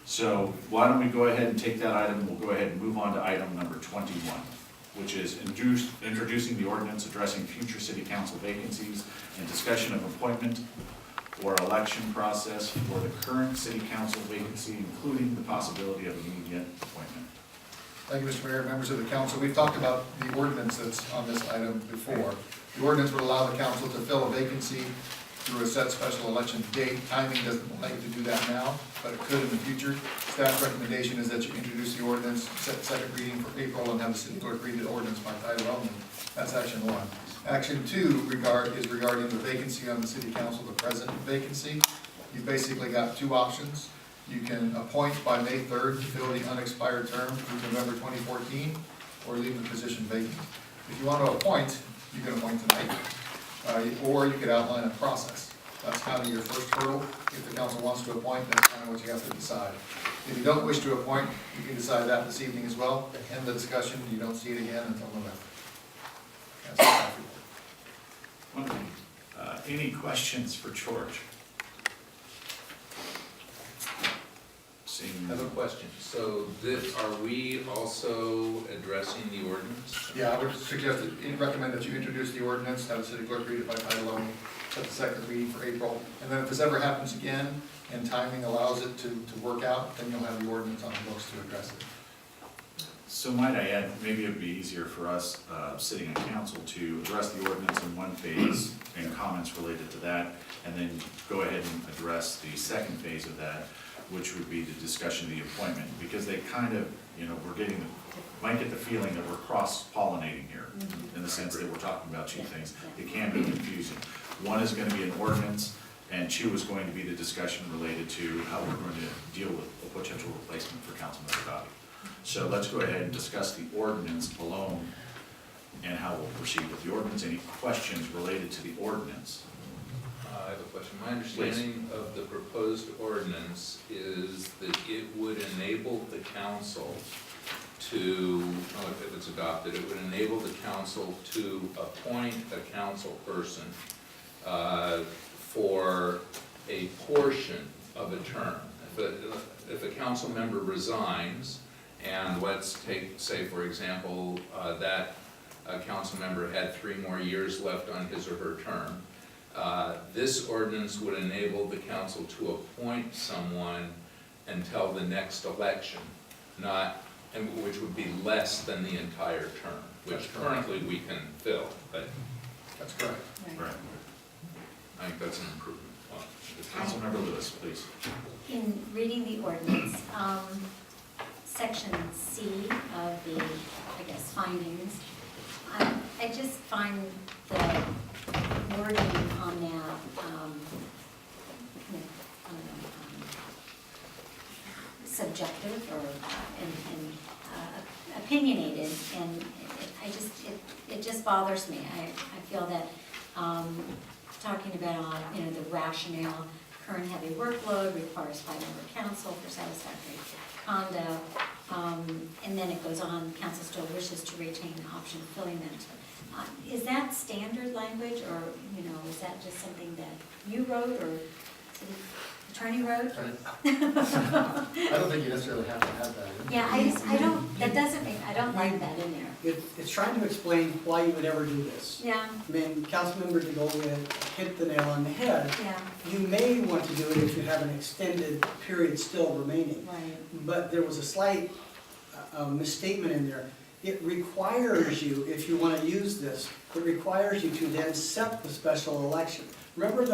So why don't we go ahead and take that item, we'll go ahead and move on to item number 21, which is introducing the ordinance addressing future city council vacancies and discussion of appointment or election process for the current city council vacancy, including the possibility of immediate appointment. Thank you, Mr. Mayor, members of the council. We've talked about the ordinance that's on this item before. The ordinance would allow the council to fill a vacancy through a set special election date. Timing doesn't allow you to do that now, but it could in the future. Staff recommendation is that you introduce the ordinance, set second reading for April, and have the city clerk read the ordinance by title only. That's action one. Action two is regarding the vacancy on the city council, the present vacancy. You've basically got two options. You can appoint by May 3rd to fill the unexpired term through November 2014, or leave the position vacant. If you want to appoint, you can appoint tonight, or you could outline a process. That's kind of your first hurdle. If the council wants to appoint, that's kind of what you have to decide. If you don't wish to appoint, you can decide that this evening as well. End the discussion, you don't see it again until November. That's the staff report. Okay. Any questions for George? I have a question. So are we also addressing the ordinance? Yeah, I would suggest, recommend that you introduce the ordinance, have the city clerk read it by title only, set the second reading for April, and then if this ever happens again, and timing allows it to work out, then you'll have the ordinance on the books to address it. So might I add, maybe it would be easier for us, sitting on council, to address the ordinance in one phase and comments related to that, and then go ahead and address the second phase of that, which would be the discussion of the appointment, because they kind of, might get the feeling that we're cross-pollinating here, in the sense that we're talking about two things. It can be confusing. One is going to be an ordinance, and two is going to be the discussion related to how we're going to deal with a potential replacement for Councilmember Gotti. So let's go ahead and discuss the ordinance alone and how we'll proceed with the ordinance. Any questions related to the ordinance? I have a question. My understanding of the proposed ordinance is that it would enable the council to, if it's adopted, it would enable the council to appoint a council person for a portion of a term. If a council member resigns, and let's say for example, that council member had 3 more years left on his or her term, this ordinance would enable the council to appoint someone until the next election, which would be less than the entire term, which currently we can fill. But That's correct. Right. I think that's an improvement. Councilmember Lewis, please. In reading the ordinance, section C of the, findings, I just find the wording on that, subjective or and opinionated, and it just bothers me. I feel that talking about the rationale, current heavy workload requires 5-member council for satisfactory conduct, and then it goes on, council still wishes to retain the option of filling that. Is that standard language, or is that just something that you wrote or city attorney wrote? I don't think you necessarily have to have that in. Yeah, I don't like that in there. It's trying to explain why you would ever do this. Yeah, I mean, Councilmember DeGolia hit the nail on the head. yeah, You may want to do it if you have an extended period still remaining. right. But there was a slight misstatement in there. It requires you, if you want to use this, it requires you to then set the special election. Remember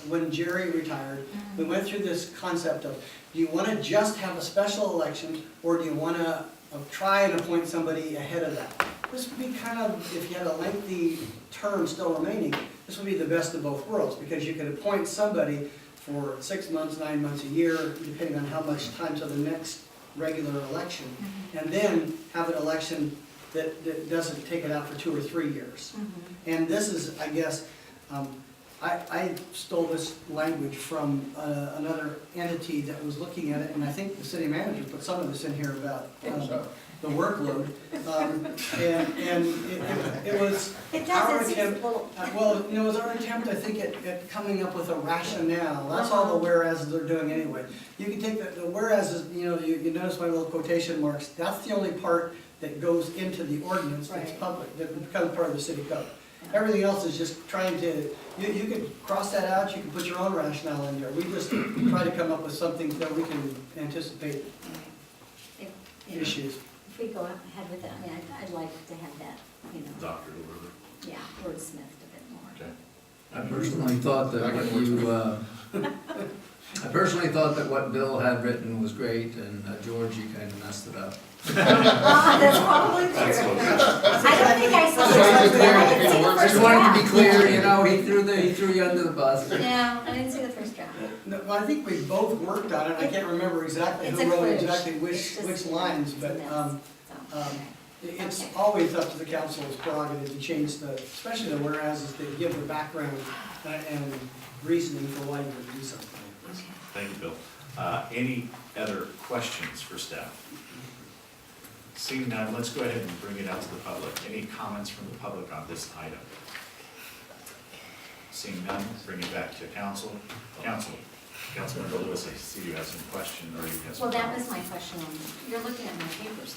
when Jerry retired, we went through this concept of, do you want to just have a special election, or do you want to try and appoint somebody ahead of that? This would be kind of, if you had a lengthy term still remaining, this would be the best of both worlds, because you could appoint somebody for 6 months, 9 months, a year, depending on how much time to the next regular election, and then have an election that doesn't take it out for 2 or 3 years. And this is, I guess, I stole this language from another entity that was looking at it, and I think the city manager put some of this in here about the workload. And it was It our does, it's a attempt, little, well, it was our attempt, I think, at coming up with a rationale. That's all the whereases they're doing anyway. You can take the whereases, you notice my little quotation marks, that's the only part that goes into the ordinance that's Right. public, that becomes part of the city code. Everything else is just trying to, you could cross that out, you can put your own rationale in there. We just try to come up with something that we can anticipate if issues. we go ahead with it, I mean, I'd like to have that, Doctor, or yeah, wordsmithed a bit more. okay. I personally thought that I personally thought that what Bill had written was great, and George, you kind of messed it up. That's probably true. That's what- I don't think I saw That's why the it's first clear. draft. I didn't see the I first just wanted to be draft. clear, he threw you under the bus. No, I didn't see the first draft. No, I think we both worked on it, I can't remember exactly It's who a wrote kludge. exactly It's just- which lines, it's a but, mess. So, um, okay. it's Okay. always up to the council's prerogative to change especially the whereases, they give the background and reasoning for why you would do something. Okay. Thank you, Bill. Any other questions for staff? Seeing none, let's go ahead and bring it out to the public. Any comments from the public on this item? Seeing none, bring it back to council. Councilmember Lewis, I see you have some question, or you have some Well, that comments. was my question, you're looking at my papers.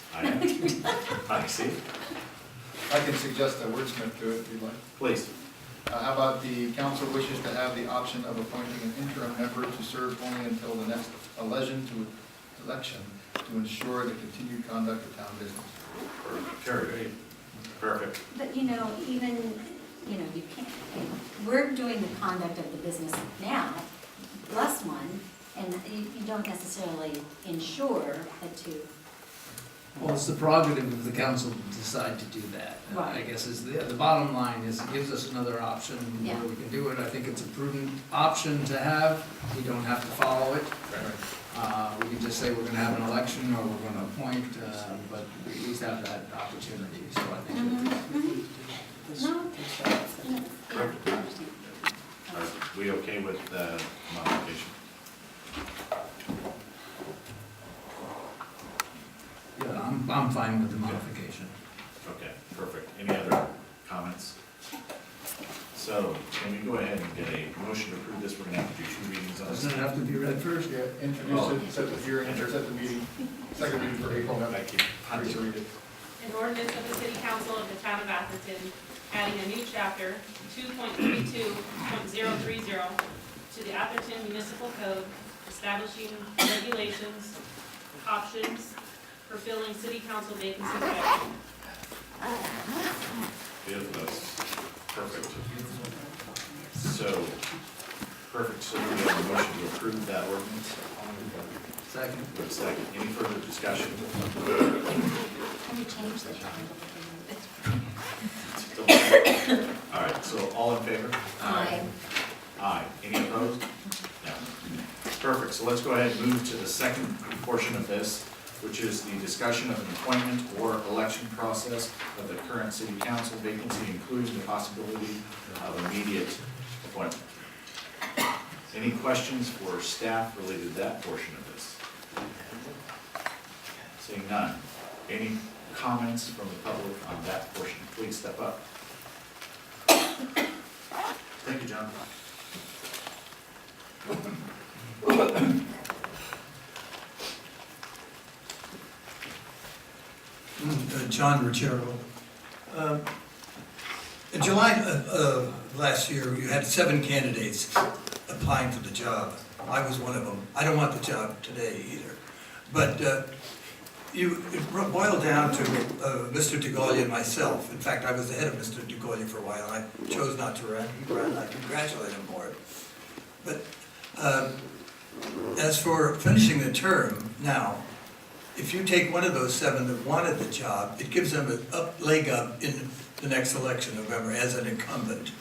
I see. I can suggest a wordsmith to it if you'd like. Please. How about the council wishes to have the option of appointing an interim member to serve only until the next election to ensure the continued conduct of town business. Terry, perfect. But even, you can't, we're doing the conduct of the business now, plus one, and you don't necessarily ensure the two. Well, it's the prerogative of the council to decide to do that. Right. I guess is the bottom line is it gives us another option Yeah. where we can do it. I think it's a prudent option to have. We don't have to follow it. We can just say we're gonna have an election or we're gonna appoint, but we at least have that opportunity, so I think. No? Perfect. Are we okay with the modification? Yeah, I'm fine with the modification. Okay, perfect. Any other comments? So, can we go ahead and get a motion to approve this? We're gonna have to do 2 readings on this. Doesn't it have to be read first? Yeah, introduce it, set the hearing, set the meeting, second reading for April. Thank you. Please read it. An ordinance of the city council of the town of Atherton, adding a new chapter, 2.32.030, to the Atherton Municipal Code, establishing regulations, options for filling city council vacancy positions. Beautiful, that's perfect. So, perfect, so we have a motion to approve that ordinance. Second. We have a second. Any further discussion? Can we change the All right, so all in favor? Aye. Aye. Any opposed? No. Perfect, so let's go ahead and move to the second portion of this, which is the discussion of an appointment or election process of the current city council vacancy, including the possibility of immediate appointment. Any questions for staff related to that portion of this? Seeing none. Any comments from the public on that portion? Please step up. Thank you, John. John Ricciardo. In July last year, you had 7 candidates applying for the job. I was one of them. I don't want the job today either. But it boiled down to Mr. DeGolia and myself. In fact, I was the head of Mr. DeGolia for a while. I chose not to run. I congratulate him for it. But as for finishing the term now, if you take one of those 7 that wanted the job, it gives them a leg up in the next election, November, as an incumbent,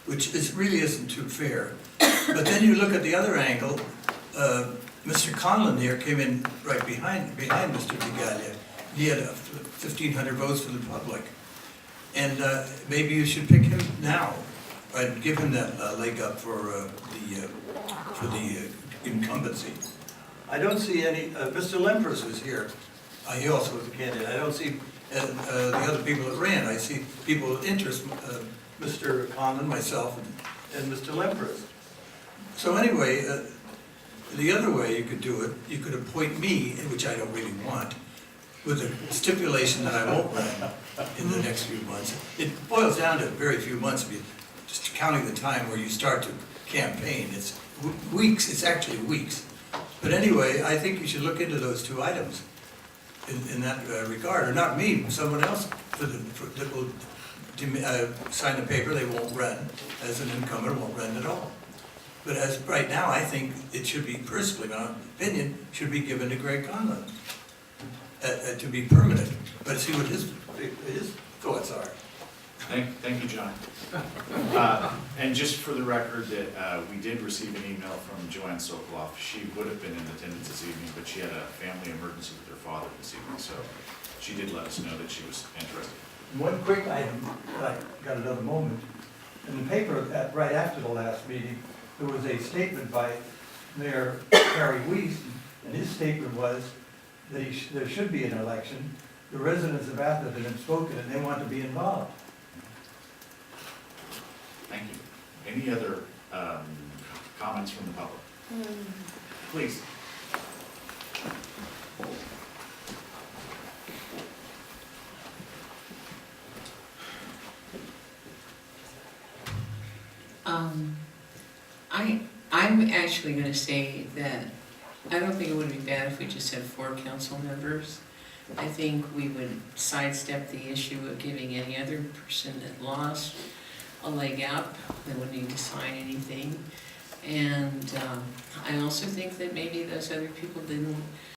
which really isn't too fair. But then you look at the other angle. Mr. Conlon here came in right behind Mr. DeGalia. He had 1,500 votes from the public. And maybe you should pick him now, I'd give him that leg up for the incumbency. I don't see any, Mr. Lempers was here, he also was a candidate. I don't see the other people that ran. I see people of interest, Mr. Conlon, myself, and Mr. Lempers. So anyway, the other way you could do it, you could appoint me, which I don't really want, with a stipulation that I won't run in the next few months. It boils down to very few months, if you just counting the time where you start to campaign. It's weeks, it's actually weeks. But anyway, I think you should look into those two items in that regard, or not me, someone else that will sign the paper, they won't run as an incumbent, won't run at all. But as right now, I think it should be, personally, my opinion, should be given to Greg Conlon to be permanent. But see what his thoughts are. Thank you, John. And just for the record, that we did receive an email from Joanne Sokoloff. She would have been in attendance this evening, but she had a family emergency with her father this evening, so she did let us know that she was interested. One quick item, I got another moment. In the paper, right after the last meeting, there was a statement by Mayor Harry Weiss, and his statement was that there should be an election. The residents of Atherton have spoken and they want to be involved. Thank you. Any other comments from the public? Please. I'm actually gonna say that I don't think it would be bad if we just had 4 council members. I think we would sidestep the issue of giving any other person that lost a leg up. They wouldn't need to sign anything. And I also think that maybe those other people didn't